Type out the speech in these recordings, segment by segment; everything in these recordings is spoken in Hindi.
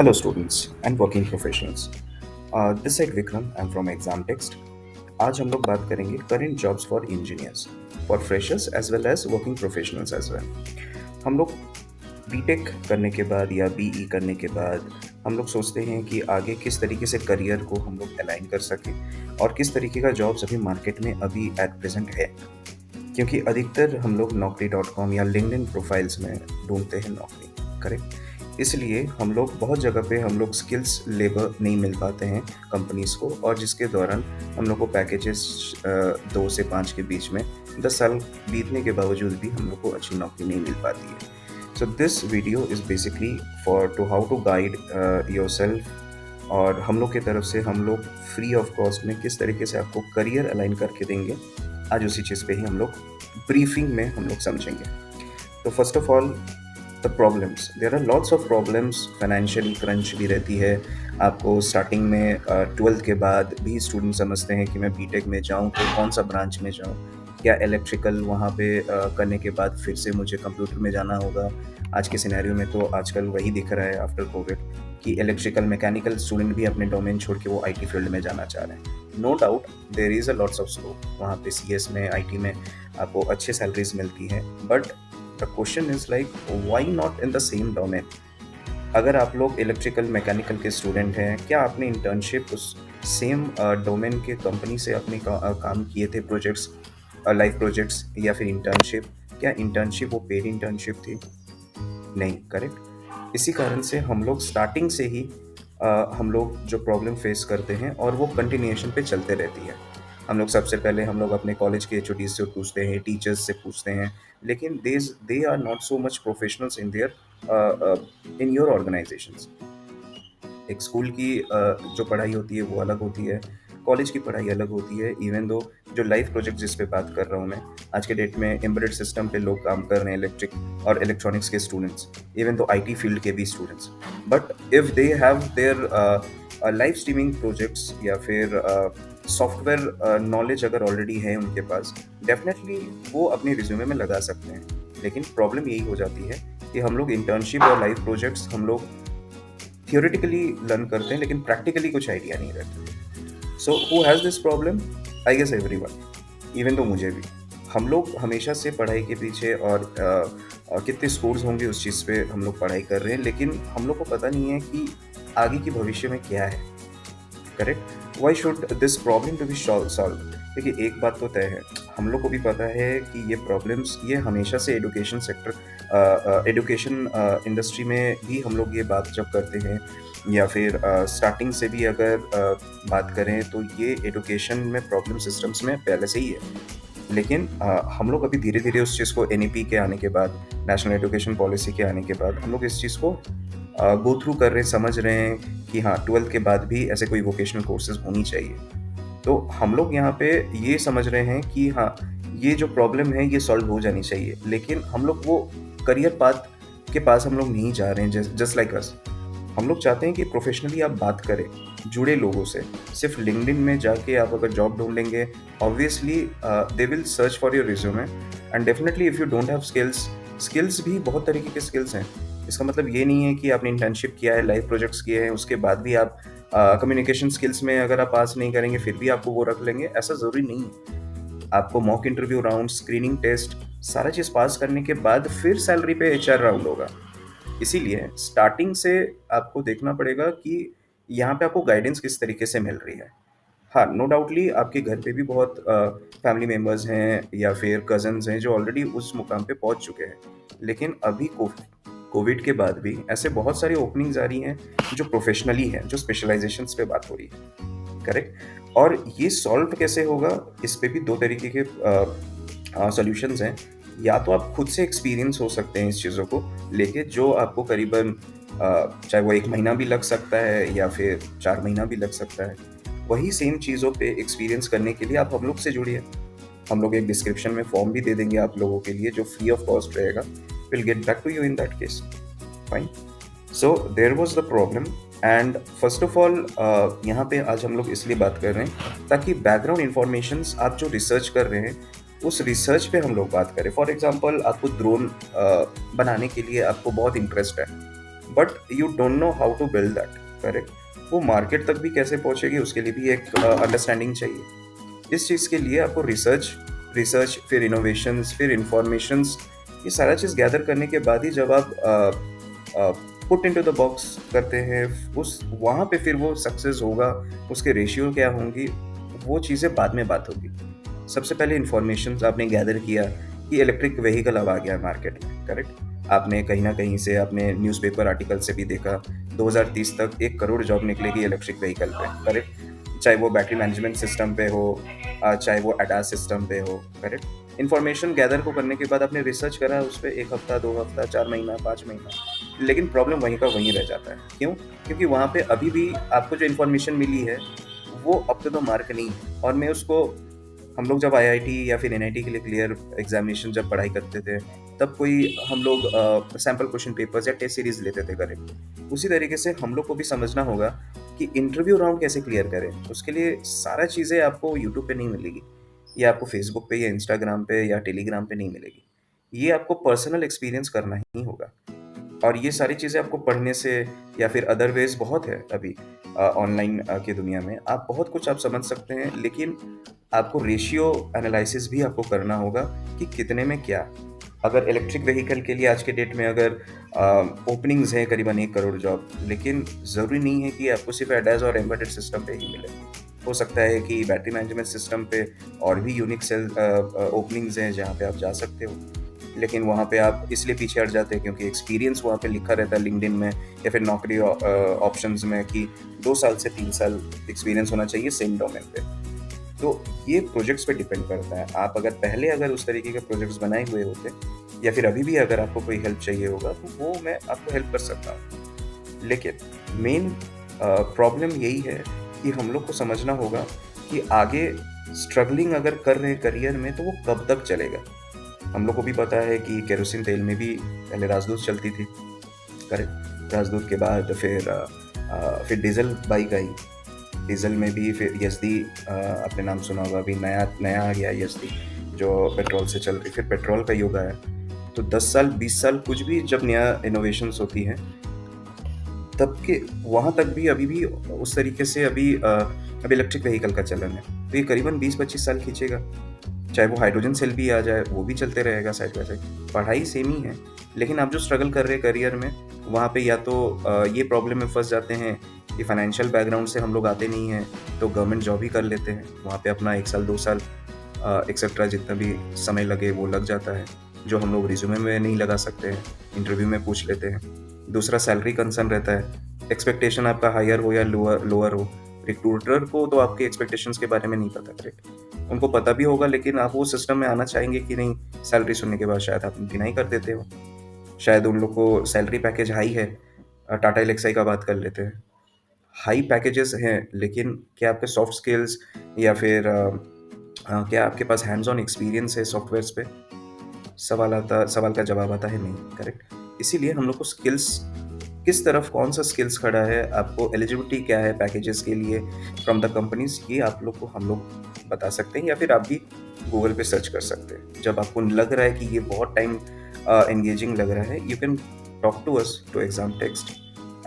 Hello, students and working professionals. This side Vikram. I'm from Exam Text. आज हम लोग बात करेंगे current jobs for engineers, for freshers as well as working professionals as well. हम लोग बीटेक करने के बाद या बीई करने के बाद हम लोग सोचते हैं कि आगे किस तरीके से करियर को हम लोग अलाइन कर सकें और किस तरीके का जॉब्स अभी मार्केट में अभी एट प्रेजेंट है, क्योंकि अधिकतर हम लोग naukri.com या लिंक्डइन प्रोफाइल्स में ढूंढते हैं नौकरी। करेक्ट। इसलिए हम लोग बहुत जगह पे हम लोग स्किल्स लेबर नहीं मिल पाते हैं कंपनीज को, और जिसके दौरान हम लोग को पैकेजेस 2 से 5 के बीच में 10 साल बीतने के बावजूद भी हम लोग को अच्छी नौकरी नहीं मिल पाती है। So this video is basically for to how to guide yourself, और हम लोग की तरफ से हम लोग फ्री ऑफ कॉस्ट में किस तरीके से आपको करियर अलाइन करके देंगे, आज उसी चीज़ पे ही हम लोग ब्रीफिंग में हम लोग समझेंगे। तो first of all, the problems, there are lots of problems. Financial crunch भी रहती है आपको स्टार्टिंग में। 12th के बाद भी स्टूडेंट समझते हैं कि मैं बीटेक में जाऊं तो कौन सा ब्रांच में जाऊं, क्या इलेक्ट्रिकल वहाँ पे करने के बाद फिर से मुझे कंप्यूटर में जाना होगा। आज के सिनेरियो में तो आजकल वही दिख रहा है आफ्टर कोविड कि इलेक्ट्रिकल मैकेनिकल स्टूडेंट भी अपने डोमेन छोड़ के वो आईटी फील्ड में जाना चाह रहे हैं। No doubt there is a lots of scope वहाँ पे, सीएस में, आईटी में आपको अच्छे सैलरीज मिलती हैं, but the question is like why not in the same domain. अगर आप लोग इलेक्ट्रिकल मैकेनिकल के स्टूडेंट हैं, क्या आपने इंटर्नशिप उस सेम डोमेन के कंपनी से अपने काम किए थे, प्रोजेक्ट्स, लाइफ प्रोजेक्ट्स या फिर इंटर्नशिप? क्या इंटर्नशिप वो पेड इंटर्नशिप थी? नहीं। करेक्ट। इसी कारण से हम लोग स्टार्टिंग से ही हम लोग जो प्रॉब्लम फेस करते हैं और वो कंटिन्यूएशन पे चलते रहती है। हम लोग सबसे पहले हम लोग अपने कॉलेज के एचओडी से पूछते हैं, टीचर्स से पूछते हैं, लेकिन they are not so much professionals in there in your organisations. एक स्कूल की जो पढ़ाई होती है वो अलग होती है, कॉलेज की पढ़ाई अलग होती है। इवन दो जो लाइफ प्रोजेक्ट जिस पे बात कर रहा हूँ मैं, आज के डेट में एम्बेडेड सिस्टम पे लोग काम कर रहे हैं, इलेक्ट्रिक और इलेक्ट्रॉनिक्स के students, even though IT field के भी students. But if they have their live streaming projects या फिर सॉफ्टवेयर नॉलेज अगर ऑलरेडी है उनके पास, डेफिनेटली वो अपने रिज्यूमे में लगा सकते हैं। लेकिन प्रॉब्लम यही हो जाती है कि हम लोग इंटर्नशिप और लाइव प्रोजेक्ट्स हम लोग थियोरेटिकली लर्न करते हैं, लेकिन प्रैक्टिकली कुछ आइडिया नहीं रहता। So who has this problem? I guess everyone, even तो मुझे भी। हम लोग हमेशा से पढ़ाई के पीछे, और कितने स्कोर्स होंगे उस चीज़ पे हम लोग पढ़ाई कर रहे हैं, लेकिन हम लोग को पता नहीं है कि आगे की भविष्य में क्या है। Correct. Why should this problem to be solve? देखिए, एक बात तो तय है, हम लोग को भी पता है कि ये प्रॉब्लम्स ये हमेशा से एजुकेशन सेक्टर, एजुकेशन इंडस्ट्री में भी हम लोग ये बात जब करते हैं, या फिर स्टार्टिंग से भी अगर बात करें तो ये एजुकेशन में प्रॉब्लम सिस्टम्स में पहले से ही है। लेकिन हम लोग अभी धीरे धीरे उस चीज़ को एनईपी के आने के बाद, नेशनल एजुकेशन पॉलिसी के आने के बाद, हम लोग इस चीज़ को गो थ्रू कर रहे हैं, समझ रहे हैं कि हाँ, 12th के बाद भी ऐसे कोई वोकेशनल कोर्सेज होनी चाहिए। तो हम लोग यहाँ पे ये समझ रहे हैं कि हाँ, ये जो प्रॉब्लम है ये सॉल्व हो जानी चाहिए, लेकिन हम लोग वो करियर पाथ के पास हम लोग नहीं जा रहे हैं। जस्ट लाइक अस, हम लोग चाहते हैं कि प्रोफेशनली आप बात करें जुड़े लोगों से। सिर्फ लिंक्डइन में जाके आप अगर जॉब ढूंढेंगे, obviously they will search for your resume, and definitely if you don't have skills भी बहुत तरीके के स्किल्स हैं। इसका मतलब ये नहीं है कि आपने इंटर्नशिप किया है, लाइव प्रोजेक्ट्स किए हैं, उसके बाद भी आप कम्युनिकेशन स्किल्स में अगर आप पास नहीं करेंगे फिर भी आपको वो रख लेंगे, ऐसा ज़रूरी नहीं है। आपको mock interview round, screening test, सारा चीज़ पास करने के बाद फिर सैलरी पे एचआर राउंड होगा। इसीलिए स्टार्टिंग से आपको देखना पड़ेगा कि यहाँ पे आपको गाइडेंस किस तरीके से मिल रही है। हाँ, नो डाउटली आपके घर पे भी बहुत फैमिली मेम्बर्स हैं या फिर कज़न्स हैं जो ऑलरेडी उस मुकाम पे पहुँच चुके हैं, लेकिन अभी कोविड के बाद भी ऐसे बहुत सारी ओपनिंग्स आ रही हैं जो प्रोफेशनली हैं, जो स्पेशलाइजेशंस पे बात हो रही है। करेक्ट। और ये सॉल्व कैसे होगा, इस पे भी दो तरीके के सॉल्यूशंस हैं। या तो आप खुद से एक्सपीरियंस हो सकते हैं इस चीज़ों को लेके, जो आपको करीबन चाहे वो 1 महीना भी लग सकता है या फिर 4 महीना भी लग सकता है। वही सेम चीज़ों पे एक्सपीरियंस करने के लिए आप हम लोग से जुड़िए। हम लोग एक डिस्क्रिप्शन में फॉर्म भी दे देंगे आप लोगों के लिए जो फ्री ऑफ कॉस्ट रहेगा। Will get back to you in that case. Fine. So there was the problem, and first of all यहाँ पे आज हम लोग इसलिए बात कर रहे हैं ताकि बैकग्राउंड इन्फॉर्मेशंस आप जो रिसर्च कर रहे हैं उस रिसर्च पे हम लोग बात करें। फॉर एग्जांपल, आपको ड्रोन बनाने के लिए आपको बहुत इंटरेस्ट है, but you don't know how to build that, correct. वो मार्केट तक भी कैसे पहुंचेगी उसके लिए भी एक अंडरस्टैंडिंग चाहिए। इस चीज़ के लिए आपको रिसर्च रिसर्च फिर इनोवेशंस फिर इंफॉर्मेशंस, ये सारा चीज़ गैदर करने के बाद ही जब आप पुट इनटू द बॉक्स करते हैं, उस वहाँ पे फिर वो सक्सेस होगा, उसके रेशियो क्या होंगी, वो चीज़ें बाद में बात होगी। सबसे पहले इंफॉर्मेशन आपने गैदर किया कि इलेक्ट्रिक व्हीकल अब आ गया मार्केट में, करेक्ट। आपने कहीं ना कहीं से अपने न्यूज़पेपर आर्टिकल से भी देखा 2030 तक 1 करोड़ जॉब निकलेगी इलेक्ट्रिक व्हीकल पे, करेक्ट। चाहे वो बैटरी मैनेजमेंट सिस्टम पे हो, चाहे वो अडास सिस्टम पे हो, करेक्ट। इन्फॉर्मेशन गैदर को करने के बाद आपने रिसर्च करा उस पर 1 हफ्ता 2 हफ्ता 4 महीना 5 महीना, लेकिन प्रॉब्लम वहीं का वहीं रह जाता है। क्यों? क्योंकि वहाँ पे अभी भी आपको जो इन्फॉर्मेशन मिली है वो अप टू द मार्क नहीं है। और मैं उसको, हम लोग जब आईआईटी या फिर एनआईटी के लिए क्लियर एग्जामिनेशन जब पढ़ाई करते थे, तब कोई हम लोग सैम्पल क्वेश्चन पेपर्स या टेस्ट सीरीज लेते थे, करेक्ट। उसी तरीके से हम लोग को भी समझना होगा कि इंटरव्यू राउंड कैसे क्लियर करें। उसके लिए सारा चीज़ें आपको यूट्यूब पे नहीं मिलेगी, ये आपको फेसबुक पे या इंस्टाग्राम पे या टेलीग्राम पे नहीं मिलेगी। ये आपको पर्सनल एक्सपीरियंस करना ही होगा। और ये सारी चीज़ें आपको पढ़ने से या फिर अदरवाइज बहुत है अभी ऑनलाइन की दुनिया में, आप बहुत कुछ आप समझ सकते हैं, लेकिन आपको रेशियो एनालिसिस भी आपको करना होगा कि कितने में क्या। अगर इलेक्ट्रिक व्हीकल के लिए आज के डेट में अगर ओपनिंग्स हैं करीबन 1 करोड़ जॉब, लेकिन ज़रूरी नहीं है कि आपको सिर्फ एडाज और एम्बेडेड सिस्टम पे ही मिले। हो सकता है कि बैटरी मैनेजमेंट सिस्टम पे और भी यूनिक सेल ओपनिंग्स हैं जहाँ पे आप जा सकते हो, लेकिन वहाँ पे आप इसलिए पीछे हट जाते हैं क्योंकि एक्सपीरियंस वहाँ पे लिखा रहता है लिंक्डइन में या फिर नौकरी ऑप्शंस में कि 2 साल से 3 साल एक्सपीरियंस होना चाहिए सेम डोमेन पे। तो ये प्रोजेक्ट्स पे डिपेंड करता है। आप अगर पहले अगर उस तरीके के प्रोजेक्ट्स बनाए हुए होते या फिर अभी भी अगर आपको कोई हेल्प चाहिए होगा तो वो मैं आपको हेल्प कर सकता हूँ। लेकिन मेन प्रॉब्लम यही है कि हम लोग को समझना होगा कि आगे स्ट्रगलिंग अगर कर रहे हैं करियर में तो वो कब तक चलेगा। हम लोग को भी पता है कि केरोसिन तेल में भी पहले राजदूत चलती थी, करेक्ट। राजदूत के बाद फिर डीजल बाइक आई, डीजल में भी फिर यजदी, आपने नाम सुना होगा, अभी नया नया आ गया यजदी जो पेट्रोल से चल रही, फिर पेट्रोल का युग आया। तो 10 साल 20 साल कुछ भी जब नया इनोवेशंस होती हैं तब के वहाँ तक भी अभी भी उस तरीके से अभी इलेक्ट्रिक व्हीकल का चलन है, तो ये करीबन 20-25 साल खींचेगा। चाहे वो हाइड्रोजन सेल भी आ जाए वो भी चलते रहेगा साइड बाय साइड। पढ़ाई सेम ही है, लेकिन आप जो स्ट्रगल कर रहे हैं करियर में वहाँ पे या तो ये प्रॉब्लम में फंस जाते हैं कि फाइनेंशियल बैकग्राउंड से हम लोग आते नहीं हैं, तो गवर्नमेंट जॉब ही कर लेते हैं, वहाँ पे अपना 1 साल 2 साल एक्सेट्रा जितना भी समय लगे वो लग जाता है, जो हम लोग रिज्यूमे में नहीं लगा सकते हैं, इंटरव्यू में पूछ लेते हैं। दूसरा सैलरी कंसर्न रहता है, एक्सपेक्टेशन आपका हायर हो या लोअर हो। रिक्रूटर को तो आपके एक्सपेक्टेशंस के बारे में नहीं पता, करेक्ट। उनको पता भी होगा, लेकिन आप वो सिस्टम में आना चाहेंगे कि नहीं, सैलरी सुनने के बाद शायद आप डिनाई कर देते हो। शायद उन लोग को सैलरी पैकेज हाई है, टाटा एलेक्साई का बात कर लेते हैं, हाई पैकेजेस हैं, लेकिन क्या आपके सॉफ्ट स्किल्स या फिर क्या आपके पास हैंड्स ऑन एक्सपीरियंस है सॉफ्टवेयर्स पे, सवाल का जवाब आता है नहीं, करेक्ट। इसीलिए हम लोग को स्किल्स, किस तरफ कौन सा स्किल्स खड़ा है, आपको एलिजिबिलिटी क्या है पैकेजेस के लिए फ्रॉम द कंपनीज, ये आप लोग को हम लोग बता सकते हैं, या फिर आप भी गूगल पे सर्च कर सकते हैं। जब आपको लग रहा है कि ये बहुत टाइम एंगेजिंग लग रहा है, you can talk to us to exam text.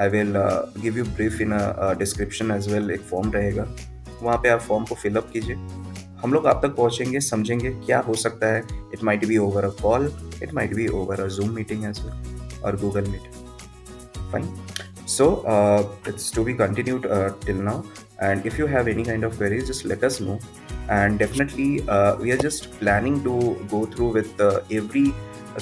I will give you brief in description as well, एक फॉर्म रहेगा, वहाँ पे आप फॉर्म को फिलअप कीजिए। हम लोग आप तक पहुँचेंगे, समझेंगे क्या हो सकता है। It might be over a call, it might be over a Zoom meeting as well और Google Meet. Fine. So it's to be continued till now. And if you have any kind of queries, just let us know. And definitely, we are just planning to go through with every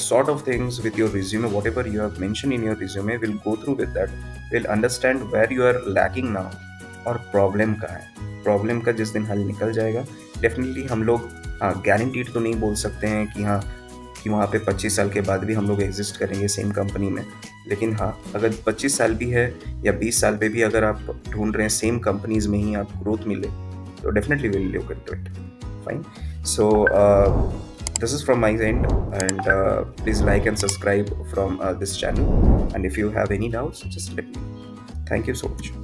sort of things with your resume. Whatever you have mentioned in your resume, we'll go through with that. We'll understand where you are lacking now और प्रॉब्लम का है। प्रॉब्लम का जिस दिन हल निकल जाएगा, डेफिनेटली हम लोग गारंटीड तो नहीं बोल सकते हैं कि हाँ कि वहाँ पे 25 साल के बाद भी हम लोग एग्जिस्ट करेंगे सेम कंपनी में, लेकिन हाँ अगर 25 साल भी है या 20 साल पे भी अगर आप ढूंढ रहे हैं सेम कंपनीज में ही आप ग्रोथ मिले, तो definitely will look into it. Fine. So this is from my end, and please like and subscribe from this channel, and if you have any doubts just let me know. Thank you so much.